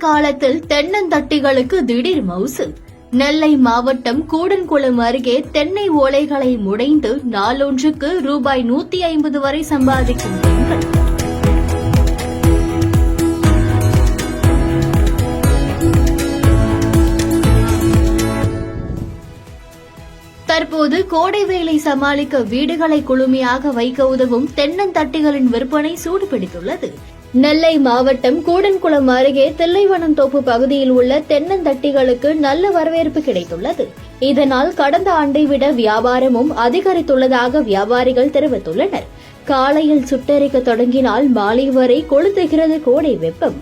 காலத்தில் தென்னந்தட்டிகளுக்கு திடீர் மவுசு. நெல்லை மாவட்டம் கூடன்குளம் அருகே தென்னை ஓலைகளை முடைந்து நாளொன்றுக்கு ரூபாய் 150 வரை சம்பாதிக்கும் பெண்கள். தற்போது கோடை வேலை சமாளிக்க வீடுகளை குளுமையாக வைக்க உதவும் தென்னந்தட்டிகளின் விற்பனை சூடுபிடித்துள்ளது. நெல்லை மாவட்டம் கூடன்குளம் அருகே தில்லைவனந்தோப்பு பகுதியில் உள்ள தென்னந்தட்டிகளுக்கு நல்ல வரவேற்பு கிடைத்துள்ளது. இதனால் கடந்த ஆண்டை விட வியாபாரமும் அதிகரித்துள்ளதாக வியாபாரிகள் தெரிவித்துள்ளனர். காலையில் சுட்டெரிக்க தொடங்கினால் மாலை வரை கொளுத்துகிறது கோடை வெப்பம்.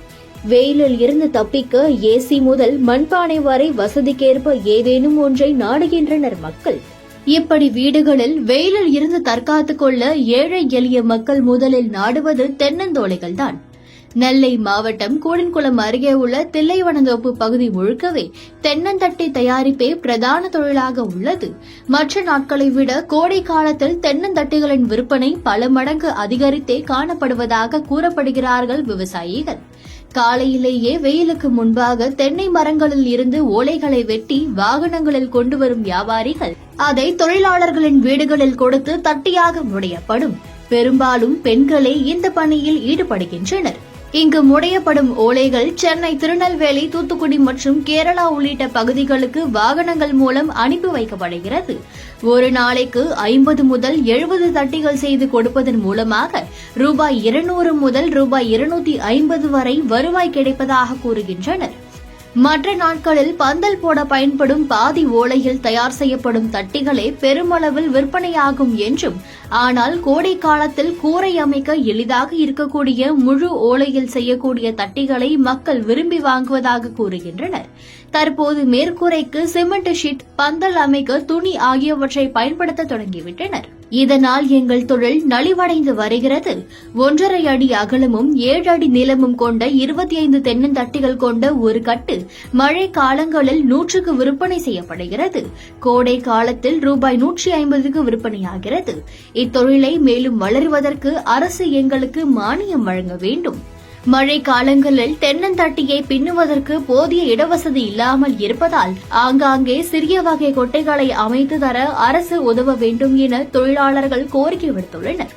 வெயிலில் இருந்து தப்பிக்க ஏசி முதல் மண்பானை வரை வசதிக்கேற்ப ஏதேனும் ஒன்றை நாடுகின்றனர் மக்கள். இப்படி வீடுகளில் வெயிலில் இருந்து தற்காத்துக் கொள்ள ஏழை எளிய மக்கள் முதலில் நாடுவது தென்னந்தோலைகள்தான். நெல்லை மாவட்டம் கூடன்குளம் அருகே உள்ள தில்லைவனந்தோப்பு பகுதி முழுக்கவே தென்னந்தட்டை தயாரிப்பே பிரதான தொழிலாக உள்ளது. மற்ற நாட்களை விட கோடை காலத்தில் தென்னந்தட்டிகளின் விற்பனை பல மடங்கு அதிகரித்தே காணப்படுவதாக கூறப்படுகிறார்கள் விவசாயிகள். காலையிலேயே வெயிலுக்கு முன்பாக தென்னை மரங்களில் இருந்து ஓலைகளை வெட்டி வாகனங்களில் கொண்டு வரும் வியாபாரிகள் அதை தொழிலாளர்களின் வீடுகளில் கொடுத்து தட்டியாக முடையப்படும். பெரும்பாலும் பெண்களே இந்த பணியில் ஈடுபடுகின்றனர். இங்கு முடையப்படும் ஓலைகள் சென்னை, திருநெல்வேலி, தூத்துக்குடி மற்றும் கேரளா உள்ளிட்ட பகுதிகளுக்கு வாகனங்கள் மூலம் அனுப்பி வைக்கப்படுகிறது. ஒரு நாளைக்கு 50 முதல் 70 தட்டிகள் செய்து கொடுப்பதன் மூலமாக ரூபாய் 200 முதல் ரூபாய் 250 வரை வருவாய் கிடைப்பதாக கூறுகின்றனர். மற்ற நாட்களில் பந்தல் போட பயன்படும் பாதி ஓலையில் தயார் செய்யப்படும் தட்டிகளே பெருமளவில் விற்பனையாகும் என்றும், ஆனால் கோடை காலத்தில் கூரை அமைக்க எளிதாக இருக்கக்கூடிய முழு ஓலையில் செய்யக்கூடிய தட்டிகளை மக்கள் விரும்பி வாங்குவதாக கூறுகின்றனர். தற்போது மேற்கூரைக்கு சிமெண்ட் ஷீட், பந்தல் அமைக்க துணி ஆகியவற்றை பயன்படுத்த தொடங்கிவிட்டனர். இதனால் எங்கள் தொழில் நலிவடைந்து வருகிறது. 1.5 அடி அகலமும் 7 அடி நீளமும் கொண்ட 25 தென்னந்தட்டிகள் கொண்ட ஒரு கட்டு மழை காலங்களில் 100க்கு விற்பனை செய்யப்படுகிறது. கோடை காலத்தில் ரூபாய் 150க்கு விற்பனையாகிறது. இத்தொழிலை மேலும் வளருவதற்கு அரசு எங்களுக்கு மானியம் வழங்க வேண்டும். மழை காலங்களில் தென்னந்தட்டியை பின்னுவதற்கு போதிய இடவசதி இல்லாமல் இருப்பதால் ஆங்காங்கே சிறிய வகை கொட்டைகளை அமைத்து தர அரசு உதவ வேண்டும் என தொழிலாளர்கள் கோரிக்கை விடுத்துள்ளனர்.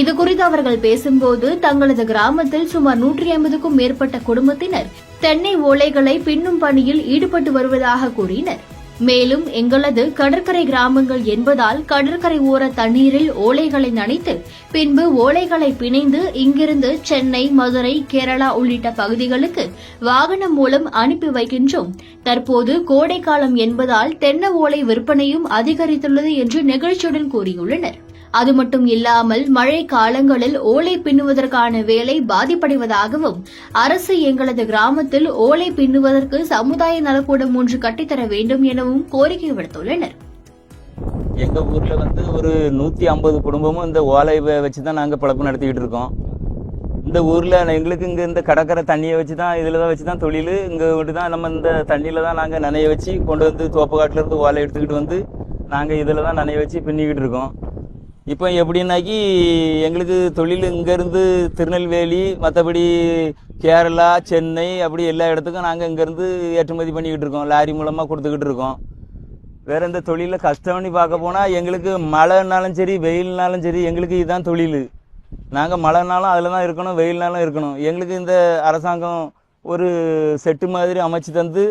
இதுகுறித்து அவர்கள் பேசும்போது தங்களது கிராமத்தில் சுமார் 150க்கும் மேற்பட்ட குடும்பத்தினர் தென்னை ஓலைகளை பின்னும் பணியில் ஈடுபட்டு வருவதாக கூறினர். மேலும் எங்களது கடற்கரை கிராமங்கள் என்பதால் கடற்கரை ஓர தண்ணீரில் ஓலைகளை நனைத்து பின்பு ஓலைகளை பிணைந்து இங்கிருந்து சென்னை, மதுரை, கேரளா உள்ளிட்ட பகுதிகளுக்கு வாகனம் மூலம் அனுப்பி வைக்கின்றோம். தற்போது கோடை காலம் என்பதால் தென்னை ஓலை விற்பனையும் அதிகரித்துள்ளது என்று நெகிழ்ச்சியுடன் கூறியுள்ளனர். அது மட்டும் இல்லாமல் மழை காலங்களில் ஓலை பின்னுவதற்கான வேலை பாதிப்படைவதாகவும், அரசு எங்களது கிராமத்தில் ஓலை பின்னுவதற்கு சமுதாய நலக்கூடம் ஒன்று கட்டித்தர வேண்டும் எனவும் கோரிக்கை விடுத்துள்ளனர். எங்க ஊர்ல ஒரு 150 குடும்பமும் இந்த ஓலை வச்சுதான் நாங்க பழப்பு நடத்திக்கிட்டு இருக்கோம். இந்த ஊர்ல எங்களுக்கு இங்க இந்த கடற்கரை தண்ணியை வச்சுதான், இதுலதான் வச்சுதான் தொழில். இங்க தான் நம்ம இந்த தண்ணியில தான் நாங்க நனைய வச்சு கொண்டு வந்து தோப்பக்காட்டுல இருந்து ஓலை எடுத்துக்கிட்டு வந்து நாங்க இதுல தான் நனைய வச்சு பின்னிக்கிட்டு இருக்கோம். இப்போ எப்படின்னாக்கி எங்களுக்கு தொழில் இங்கேருந்து திருநெல்வேலி, மற்றபடி கேரளா, சென்னை அப்படி எல்லா இடத்துக்கும் நாங்கள் இங்கேருந்து ஏற்றுமதி பண்ணிக்கிட்டு இருக்கோம். லாரி மூலமாக கொடுத்துக்கிட்டு இருக்கோம். வேறு இந்த தொழிலில் கஷ்டம்னு பார்க்க போனால் எங்களுக்கு மழைனாலும் சரி வெயில்னாலும் சரி எங்களுக்கு இதுதான் தொழில். நாங்கள் மழைனாலும் அதில் தான் இருக்கணும், வெயில்னாலும் இருக்கணும். எங்களுக்கு இந்த அரசாங்கம் ஒரு செட்டு மாதிரி அமைச்சு தந்து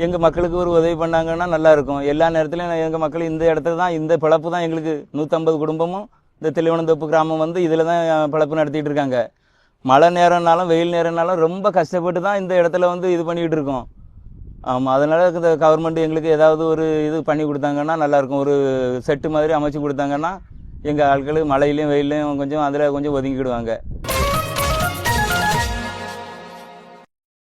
எங்கள் மக்களுக்கு ஒரு உதவி பண்ணாங்கன்னா நல்லா இருக்கும். எல்லா நேரத்துலையும் எங்கள் மக்கள் இந்த இடத்துல தான், இந்த பிழப்பு தான் எங்களுக்கு 150 குடும்பமும் இந்த தில்லைவனந்தோப்பு கிராமம் இதில் தான் பிழப்பு நடத்திட்டு இருக்காங்க. மழை நேரம்னாலும் வெயில் நேரம்னாலும் ரொம்ப கஷ்டப்பட்டு தான் இந்த இடத்துல இது பண்ணிக்கிட்டு இருக்கோம். ஆமாம், அதனால் இந்த கவர்மெண்ட் எங்களுக்கு ஏதாவது ஒரு இது பண்ணி கொடுத்தாங்கன்னா நல்லாயிருக்கும். ஒரு செட்டு மாதிரி அமைச்சு கொடுத்தாங்கன்னா எங்கள் ஆட்கள் மழையிலையும் வெயிலையும் கொஞ்சம் அதில் கொஞ்சம் ஒதுங்கிக்கிடுவாங்க.